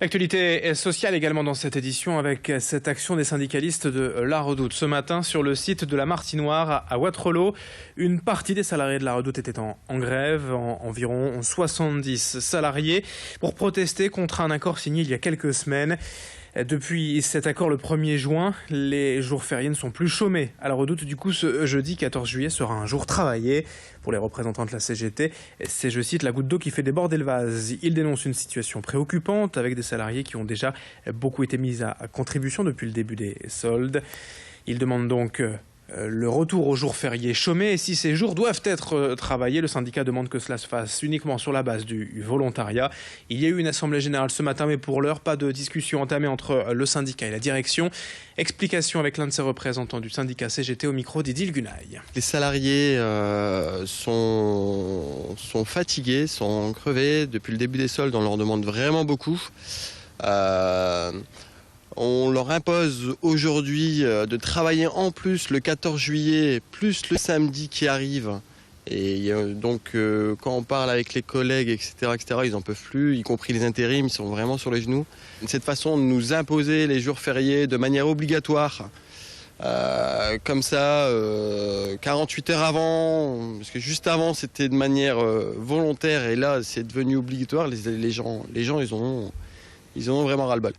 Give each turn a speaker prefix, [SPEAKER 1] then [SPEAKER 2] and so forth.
[SPEAKER 1] L'actualité sociale également dans cette édition avec cette action des syndicalistes de La Redoute. Ce matin, sur le site de la Martinoire à Wattrelos, une partie des salariés de La Redoute était en grève, environ 70 salariés, pour protester contre un accord signé il y a quelques semaines. Depuis cet accord le 1er juin, les jours fériés ne sont plus chômés à La Redoute. Du coup, ce jeudi 14 juillet sera un jour travaillé. Pour les représentants de la CGT, c'est, je cite, la goutte d'eau qui fait déborder le vase. Ils dénoncent une situation préoccupante avec des salariés qui ont déjà beaucoup été mis à contribution depuis le début des soldes. Ils demandent donc le retour aux jours fériés chômés. Et si ces jours doivent être travaillés, le syndicat demande que cela se fasse uniquement sur la base du volontariat. Il y a eu une assemblée générale ce matin, mais pour l'heure, pas de discussion entamée entre le syndicat et la direction. Explication avec l'un de ses représentants du syndicat CGT au micro d'Idil Gunaï.
[SPEAKER 2] Les salariés sont fatigués, sont crevés. Depuis le début des soldes, on leur demande vraiment beaucoup. On leur impose aujourd'hui de travailler en plus le 14 juillet, plus le samedi qui arrive. Et donc quand on parle avec les collègues, etc., ils n'en peuvent plus, y compris les intérims, ils sont vraiment sur les genoux. Cette façon de nous imposer les jours fériés de manière obligatoire, comme ça, 48 heures avant, parce que juste avant c'était de manière volontaire et là c'est devenu obligatoire, les gens ils en ont vraiment ras-le-bol.